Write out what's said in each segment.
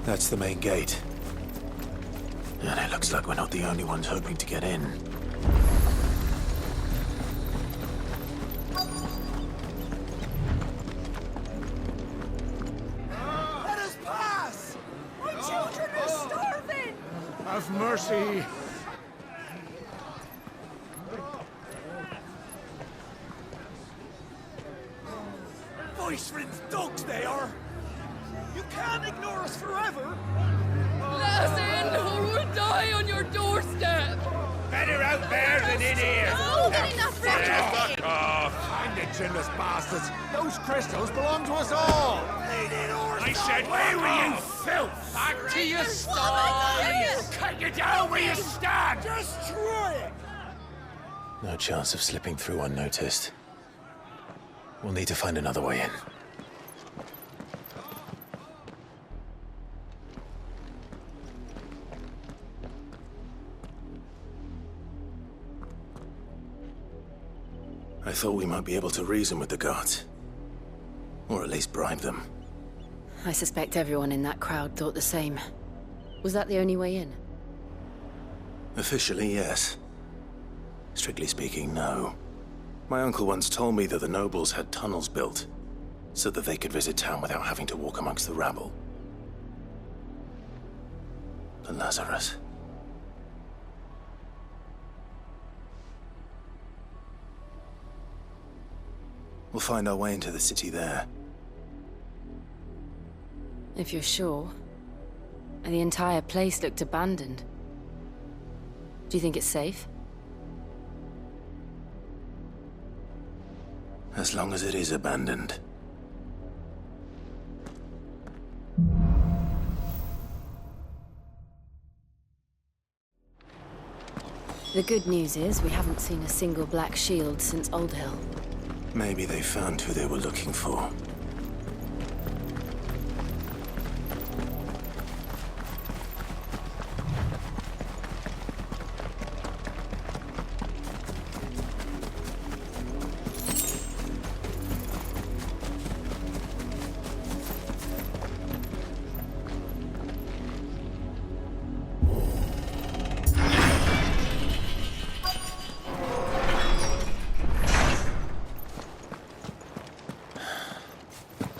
That's the main gate. And it looks like we're not the only ones hoping to get in. Let us pass! My children are starving! Have mercy! Voice-ridden dogs they are! You can't ignore us forever! Let us in, or we'll die on your doorstep! Better out there than in here! No, getting enough for Fuck off! Find the chinless bastards! Those crystals belong to us all! I said, away with you, filth! Back to your sties! Cut you down where you stand! Destroy it! No chance of slipping through unnoticed. We'll need to find another way in. I thought we might be able to reason with the guards. Or at least bribe them. I suspect everyone in that crowd thought the same. Was that the only way in? Officially, yes. Strictly speaking, no. My uncle once told me that the nobles had tunnels built, so that they could visit town without having to walk amongst the rabble. But Lazarus... We'll find our way into the city there. If you're sure. The entire place looked abandoned. Do you think it's safe? As long as it is abandoned. The good news is we haven't seen a single black shield since Old Hill. Maybe they found who they were looking for.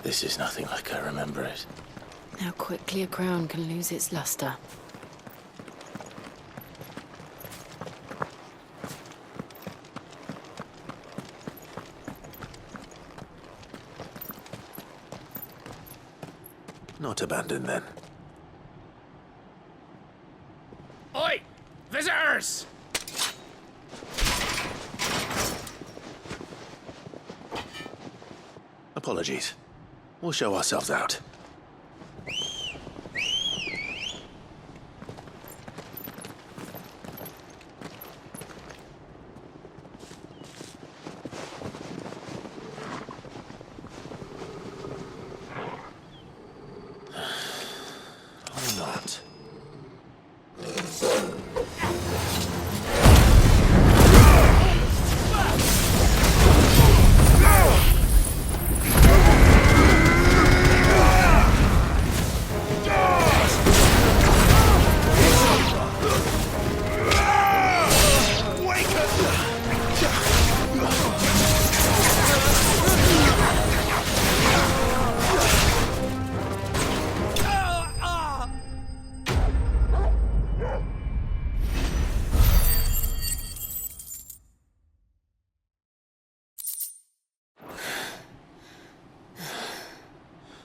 This is nothing like I remember it. How quickly a crown can lose its luster. Not abandoned, then. Oi! Visitors! Apologies. We'll show ourselves out. Or not.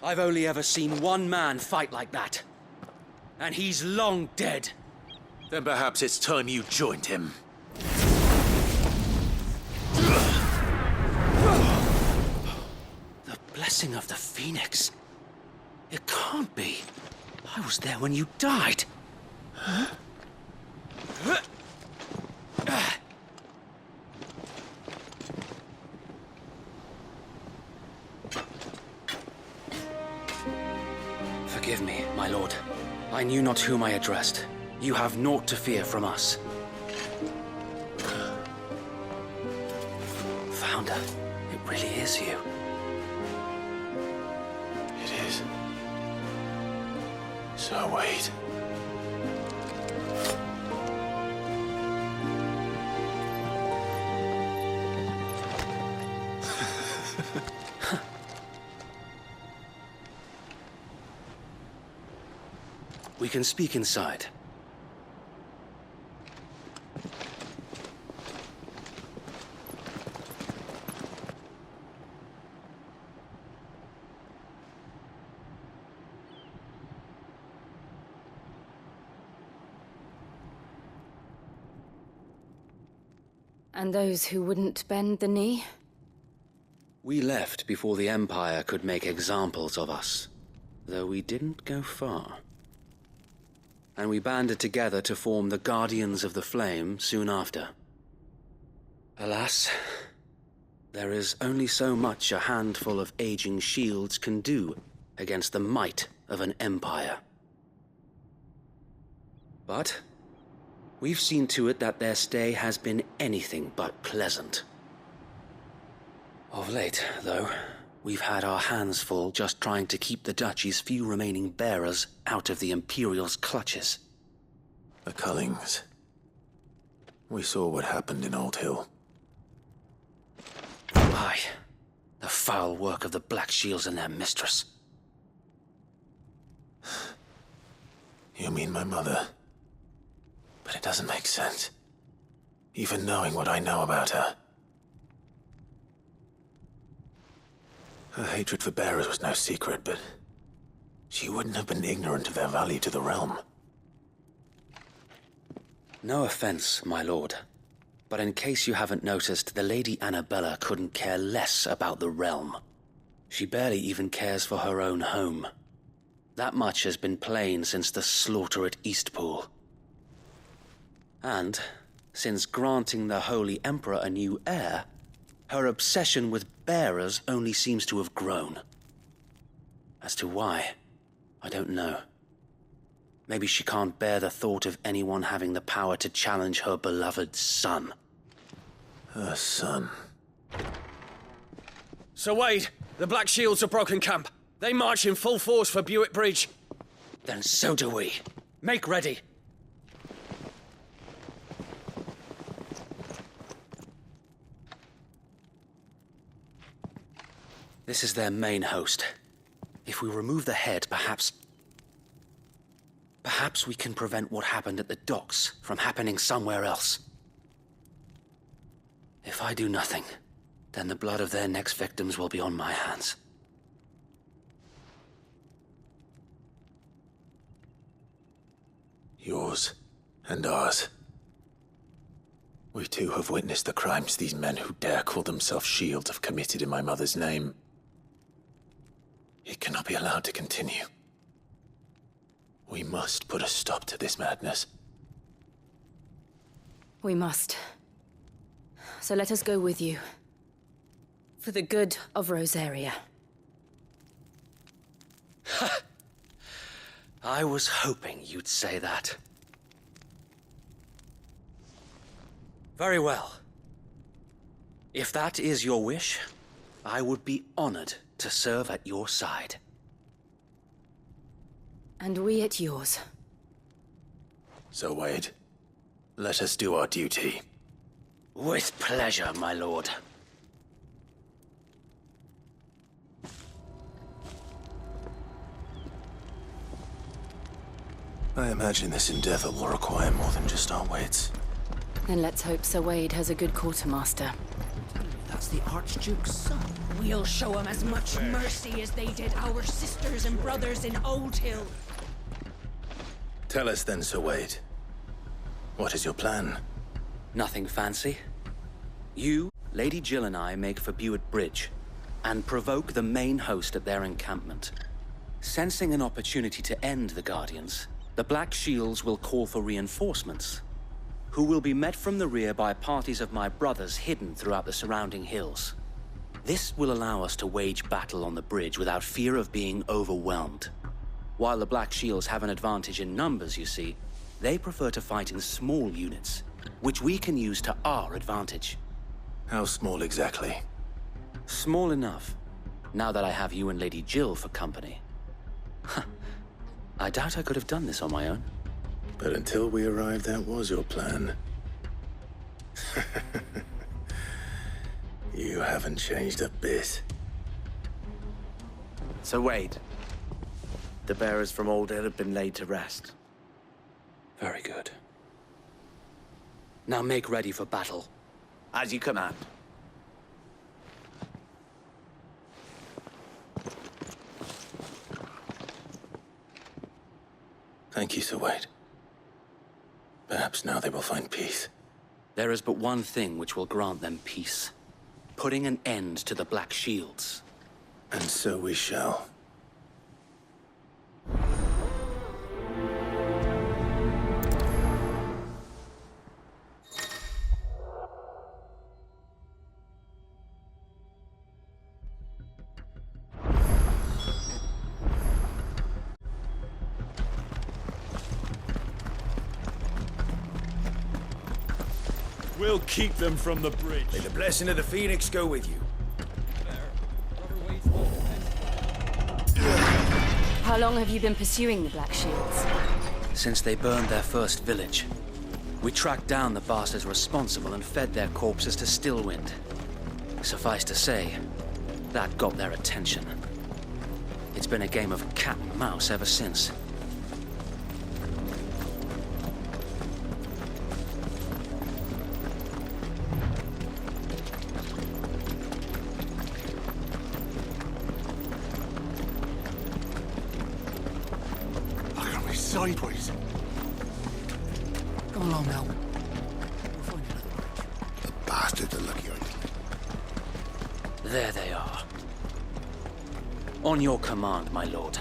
I've only ever seen one man fight like that. And he's long dead. Then perhaps it's time you joined him. The blessing of the Phoenix. It can't be. I was there when you died. Huh? Forgive me, my lord. I knew not whom I addressed. You have naught to fear from us. Founder, it really is you. It is. So wait. We can speak inside. And those who wouldn't bend the knee? We left before the Empire could make examples of us, though we didn't go far. And we banded together to form the Guardians of the Flame soon after. Alas, there is only so much a handful of aging shields can do against the might of an empire. But we've seen to it that their stay has been anything but pleasant. Of late, though, we've had our hands full just trying to keep the Duchy's few remaining bearers out of the Imperial's clutches. The Cullings. We saw what happened in Old Hill. Aye, the foul work of the Black Shields and their mistress. You mean my mother? But it doesn't make sense. Even knowing what I know about her. Her hatred for bearers was no secret, but she wouldn't have been ignorant of their value to the realm. No offense, my lord, but in case you haven't noticed, the Lady Annabella couldn't care less about the realm. She barely even cares for her own home. That much has been plain since the slaughter at Eastpool. And, since granting the Holy Emperor a new heir, her obsession with bearers only seems to have grown. As to why, I don't know. Maybe she can't bear the thought of anyone having the power to challenge her beloved son. Her son. Sir Wade, the Black Shields have broken camp. They march in full force for Buick Bridge. Then so do we. Make ready. This is their main host. If we remove the head, perhaps we can prevent what happened at the docks from happening somewhere else. If I do nothing, then the blood of their next victims will be on my hands. Yours and ours. We too have witnessed the crimes these men who dare call themselves Shields have committed in my mother's name. It cannot be allowed to continue. We must put a stop to this madness. We must. So let us go with you. For the good of Rosaria. I was hoping you'd say that. Very well. If that is your wish, I would be honored to serve at your side. And we at yours. So, Wade, let us do our duty. With pleasure, my lord. I imagine this endeavor will require more than just our wits. Then let's hope Sir Wade has a good quartermaster. That's the Archduke's son. We'll show him as much mercy as they did our sisters and brothers in Old Hill. Tell us then, Sir Wade. What is your plan? Nothing fancy. You, Lady Jill and I make for Buick Bridge, and provoke the main host at their encampment. Sensing an opportunity to end the Guardians, the Black Shields will call for reinforcements, who will be met from the rear by parties of my brothers hidden throughout the surrounding hills. This will allow us to wage battle on the bridge without fear of being overwhelmed. While the Black Shields have an advantage in numbers, you see, they prefer to fight in small units, which we can use to our advantage. How small exactly? Small enough, now that I have you and Lady Jill for company. I doubt I could have done this on my own. But until we arrived, that was your plan. You haven't changed a bit. So wait. The bearers from Aldale have been laid to rest. Very good. Now make ready for battle. As you command. Thank you, Sir Wade. Perhaps now they will find peace. There is but one thing which will grant them peace. Putting an end to the Black Shields. And so we shall. We'll keep them from the bridge. May the blessing of the Phoenix go with you. How long have you been pursuing the Black Shields? Since they burned their first village, we tracked down the bastards responsible and fed their corpses to Stillwind. Suffice to say, that got their attention. It's been a game of cat and mouse ever since. Look at me sideways. Come along now. The bastards are lucky, aren't they? There they are. On your command, my lord.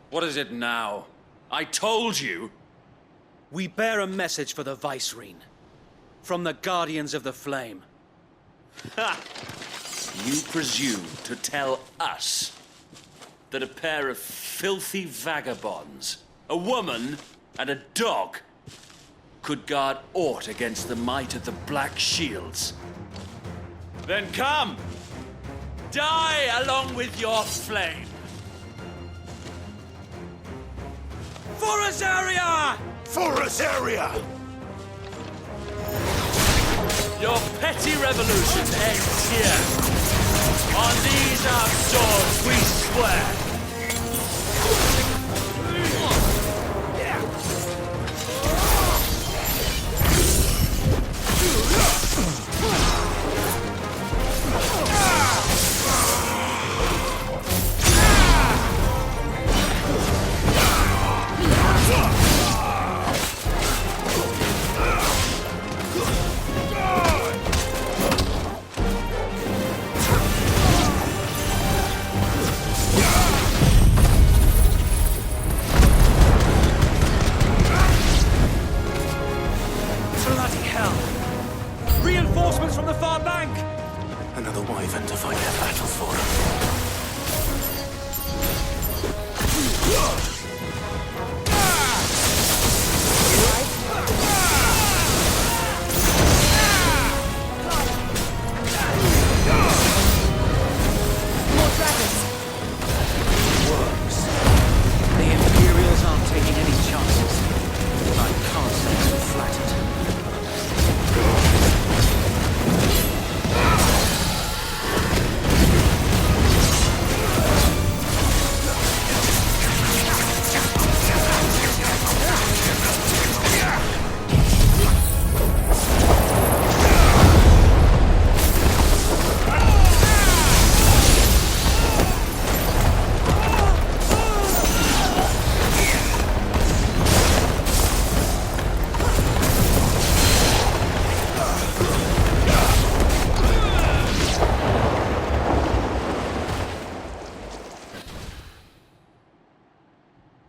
What is it now? I told you! We bear a message for the Vicereine. From the Guardians of the Flame. Ha! You presume to tell us that a pair of filthy vagabonds, a woman and a dog, could guard aught against the might of the Black Shields? Then come! Die along with your flame! For Azaria! For Azaria! Your petty revolution ends here. On these our swords we swear. Reinforcements from the far bank! Another wyvern to fight their battle for them. More dragons! Works. The Imperials aren't taking any chances. I can't say so flattered.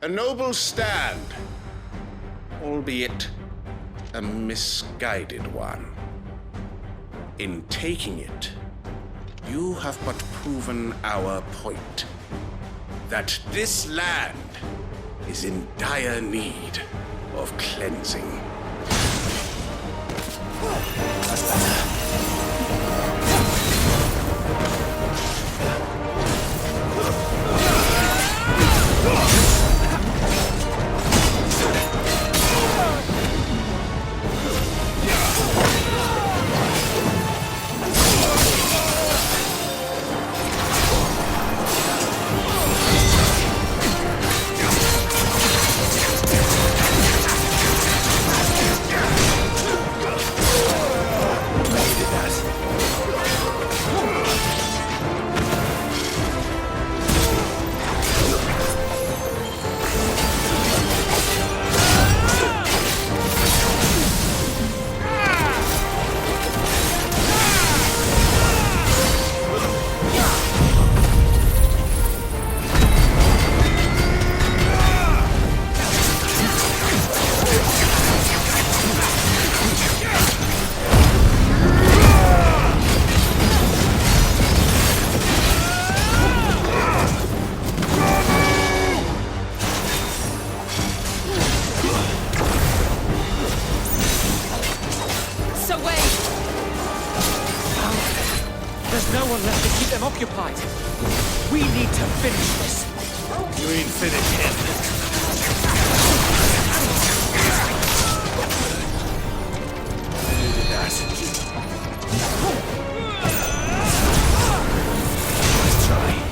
A noble stand, albeit a misguided one. In taking it, you have but proven our point, that this land is in dire need of cleansing. There's no one left to keep them occupied. We need to finish this. You ain't finished yet. Needed that. Let's try.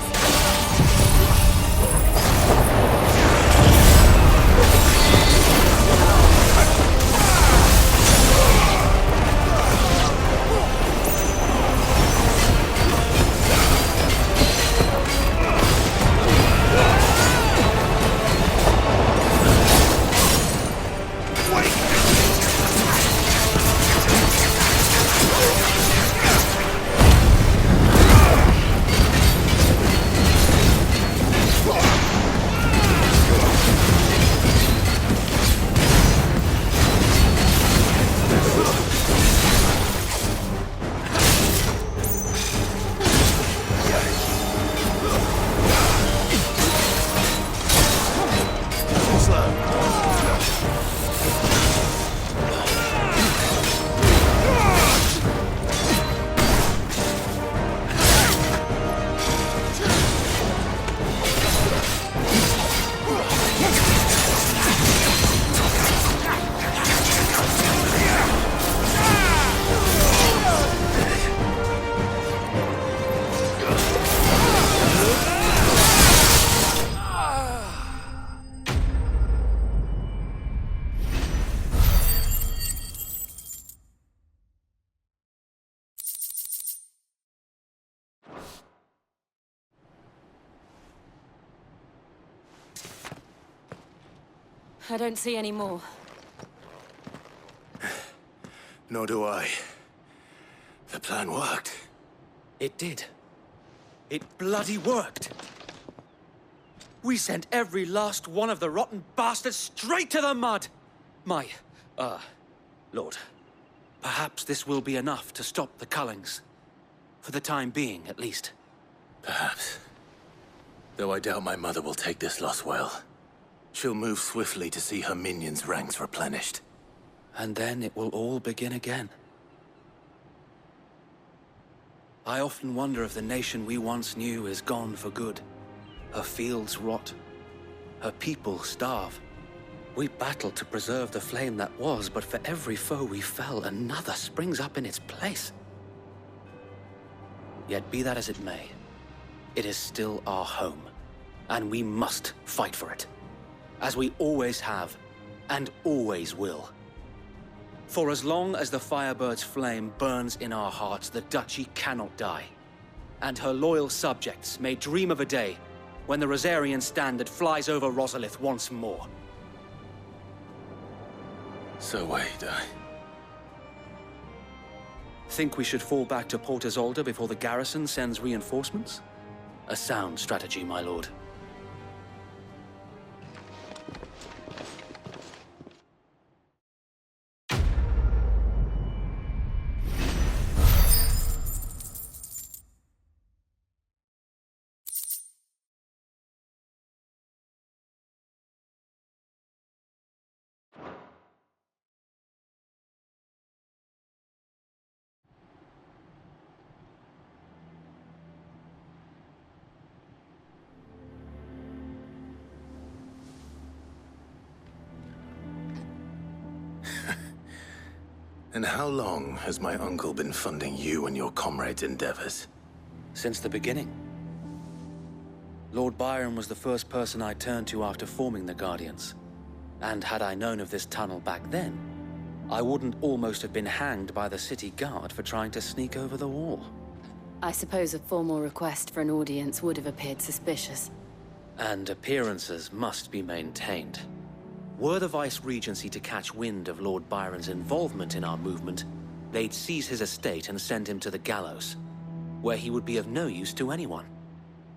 I don't see any more. Nor do I. The plan worked. It did. It bloody worked. We sent every last one of the rotten bastards straight to the mud! My, Lord, perhaps this will be enough to stop the Cullings. For the time being, at least. Perhaps. Though I doubt my mother will take this loss well. She'll move swiftly to see her minions' ranks replenished. And then it will all begin again. I often wonder if the nation we once knew is gone for good. Her fields rot. Her people starve. We battled to preserve the flame that was, but for every foe we fell, another springs up in its place. Yet be that as it may, it is still our home, and we must fight for it. As we always have, and always will. For as long as the Firebird's flame burns in our hearts, the Duchy cannot die. And her loyal subjects may dream of a day when the Rosarian standard flies over Rosalith once more. So wait, Think we should fall back to Port Isolde before the garrison sends reinforcements? A sound strategy, my lord. And how long has my uncle been funding you and your comrades' endeavors? Since the beginning. Lord Byron was the first person I turned to after forming the Guardians. And had I known of this tunnel back then, I wouldn't almost have been hanged by the city guard for trying to sneak over the wall. I suppose a formal request for an audience would have appeared suspicious. And appearances must be maintained. Were the Vice-Regency to catch wind of Lord Byron's involvement in our movement, they'd seize his estate and send him to the gallows, where he would be of no use to anyone.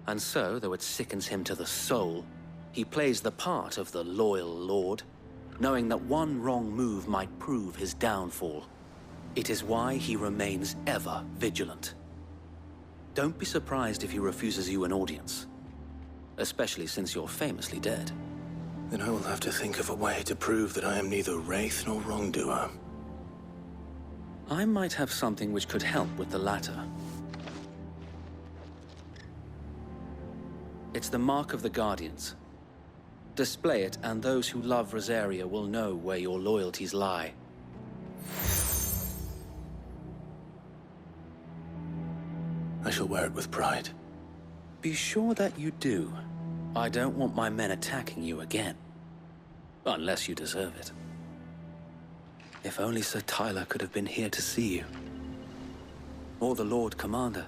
And so, though it sickens him to the soul, he plays the part of the loyal lord, knowing that one wrong move might prove his downfall. It is why he remains ever vigilant. Don't be surprised if he refuses you an audience, especially since you're famously dead. Then I will have to think of a way to prove that I am neither wraith nor wrongdoer. I might have something which could help with the latter. It's the mark of the Guardians. Display it, and those who love Rosaria will know where your loyalties lie. I shall wear it with pride. Be sure that you do. I don't want my men attacking you again. Unless you deserve it. If only Sir Tyler could have been here to see you. Or the Lord Commander.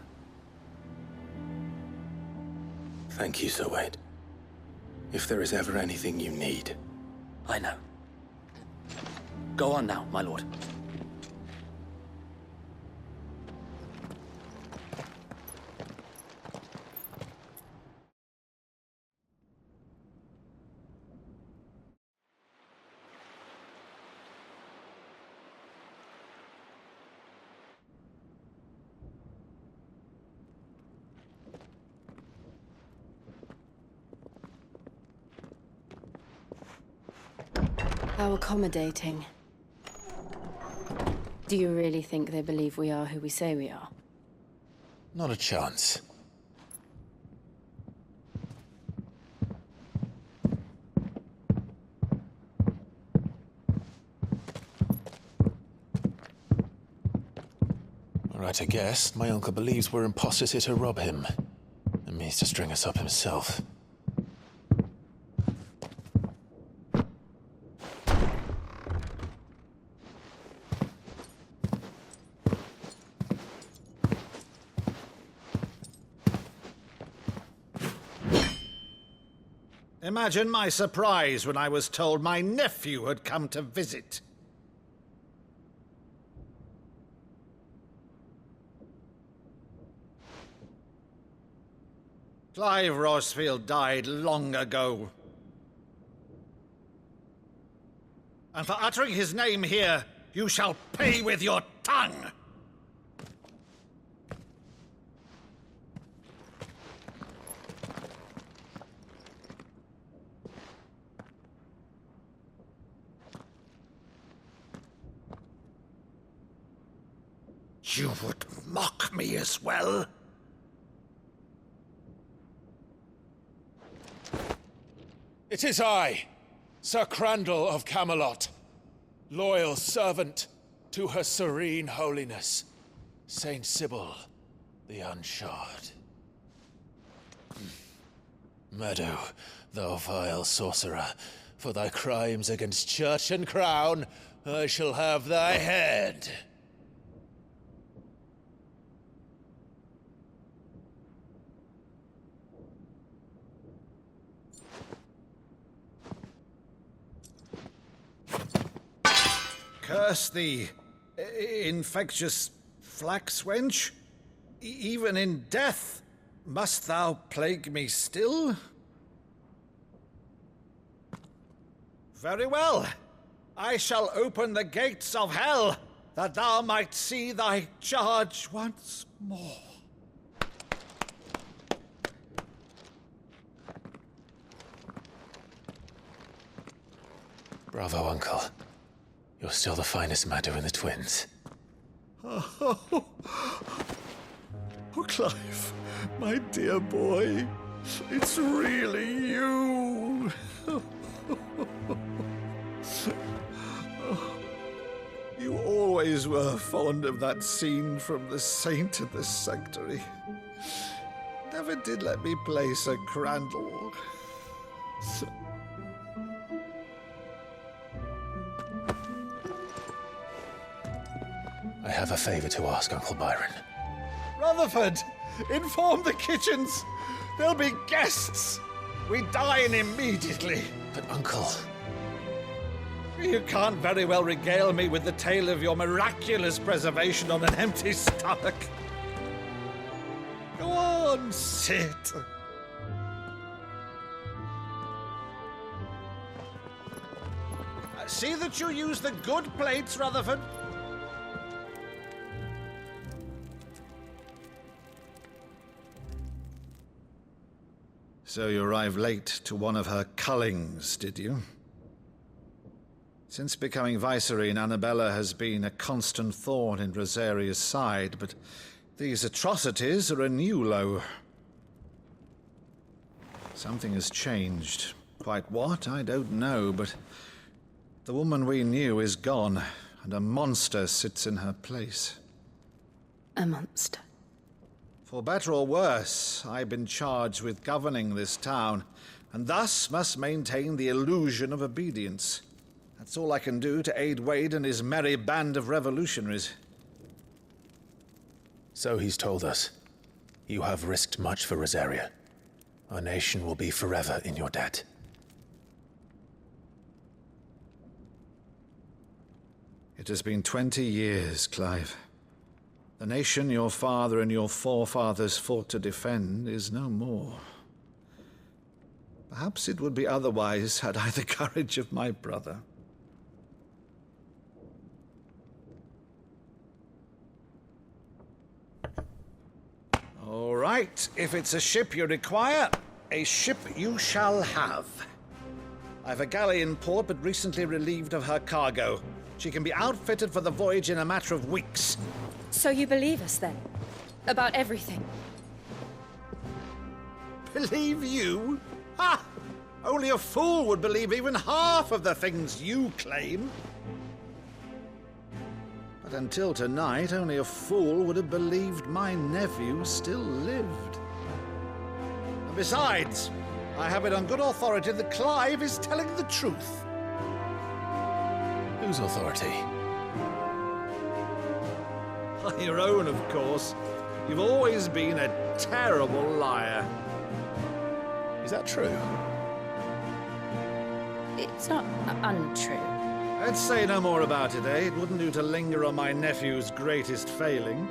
Thank you, Sir Wade. If there is ever anything you need. I know. Go on now, my lord. How accommodating. Do you really think they believe we are who we say we are? Not a chance. Right, I guess. My uncle believes we're imposters here to rob him. And means to string us up himself. Imagine my surprise when I was told my nephew had come to visit. Clive Rosfield died long ago. And for uttering his name here, you shall pay with your tongue! You would mock me as well? It is I, Sir Crandall of Camelot, loyal servant to Her Serene Holiness, Saint Sybil the Unshod. Meadow, thou vile sorcerer, for thy crimes against church and crown, I shall have thy head. Curse thee, infectious flax wench. Even in death, must thou plague me still? Very well. I shall open the gates of hell, that thou might see thy charge once more. Bravo, Uncle. You're still the finest Meadow in the twins. Oh, Clive, my dear boy, it's really you. You always always were fond of that scene from The Saint of the Sanctuary. Never did let me play Sir Crandall. I have a favor to ask, Uncle Byron. Rutherford, inform the kitchens. There'll be guests. We dine immediately. But, Uncle... You can't very well regale me with the tale of your miraculous preservation on an empty stomach. Go on, sit. See that you use the good plates, Rutherford. So you arrived late to one of her cullings, did you? Since becoming Vicereine, Annabella has been a constant thorn in Rosaria's side, but these atrocities are a new low. Something has changed. Quite what, I don't know, but the woman we knew is gone, and a monster sits in her place. A monster? For better or worse, I've been charged with governing this town, and thus must maintain the illusion of obedience. That's all I can do to aid Wade and his merry band of revolutionaries. So he's told us. You have risked much for Rosaria. Our nation will be forever in your debt. It has been 20 years, Clive. The nation your father and your forefathers fought to defend is no more. Perhaps it would be otherwise had I the courage of my brother. All right, if it's a ship you require, a ship you shall have. I've a galley in port, but recently relieved of her cargo. She can be outfitted for the voyage in a matter of weeks. So you believe us, then? About everything? Believe you? Ha! Only a fool would believe even half of the things you claim. But until tonight, only a fool would have believed my nephew still lived. And besides, I have it on good authority that Clive is telling the truth. Whose authority? Your own, of course. You've always been a terrible liar. Is that true? It's not untrue. Let's say no more about it, eh? It wouldn't do to linger on my nephew's greatest failing.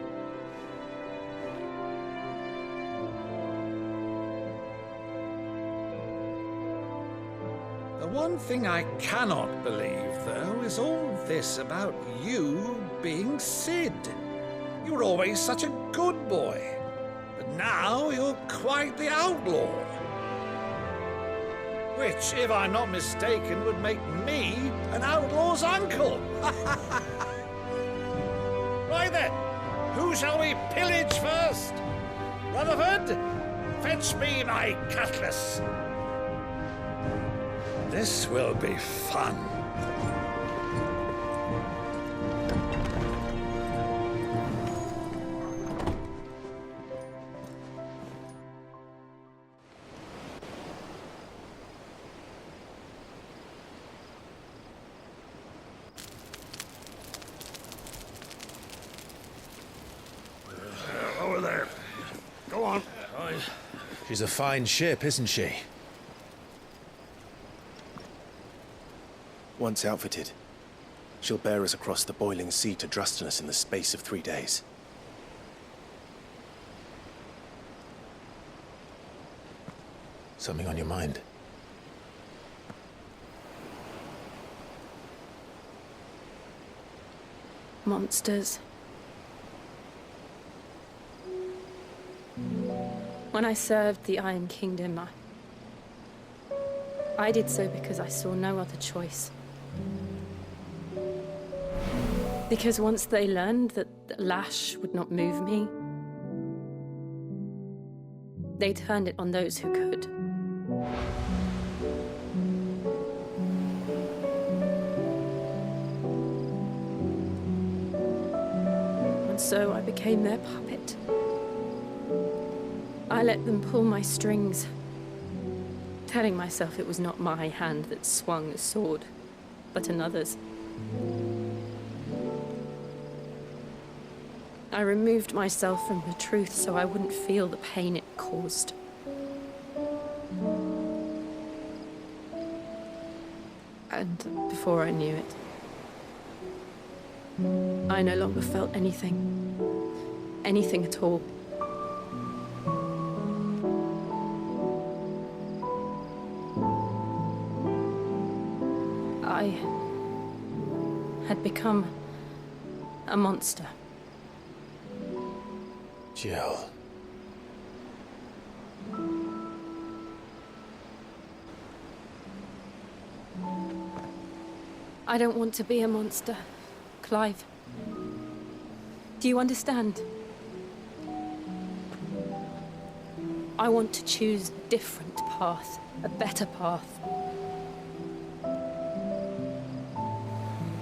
The one thing I cannot believe, though, is all this about you being Sid. You were always such a good boy, but now you're quite the outlaw. Which, if I'm not mistaken, would make me an outlaw's uncle. Right then, who shall we pillage first? Rutherford, fetch me my cutlass. This will be fun. Over there. Go on. She's a fine ship, isn't she? Once outfitted, she'll bear us across the boiling sea to Drustinus in the space of 3 days. Something on your mind? Monsters. When I served the Iron Kingdom, I did so because I saw no other choice. Because once they learned that the lash would not move me, they turned it on those who could. so I became their puppet. I let them pull my strings, telling myself it was not my hand that swung the sword, but another's. I removed myself from the truth so I wouldn't feel the pain it caused. And before I knew it, I no longer felt anything. Anything at all. I had become a monster. Jill. I don't want to be a monster, Clive. Do you understand? I want to choose a different path, a better path.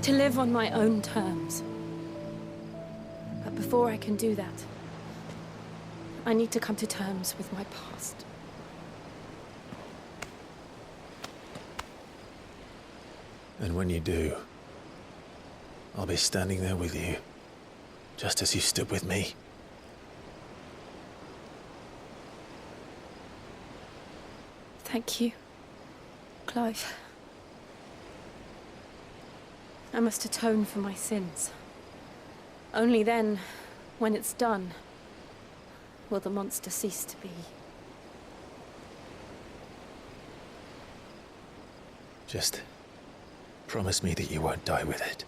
To live on my own terms. But before I can do that, I need to come to terms with my past. And when you do, I'll be standing there with you, just as you stood with me. Thank you, Clive. I must atone for my sins. Only then, when it's done, will the monster cease to be. Just promise me that you won't die with it.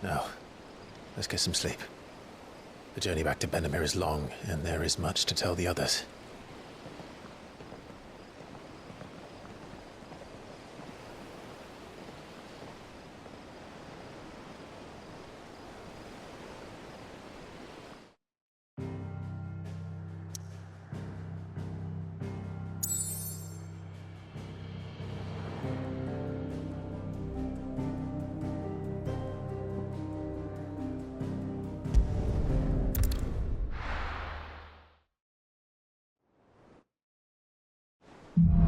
Now, let's get some sleep. The journey back to Benamir is long, and there is much to tell the others.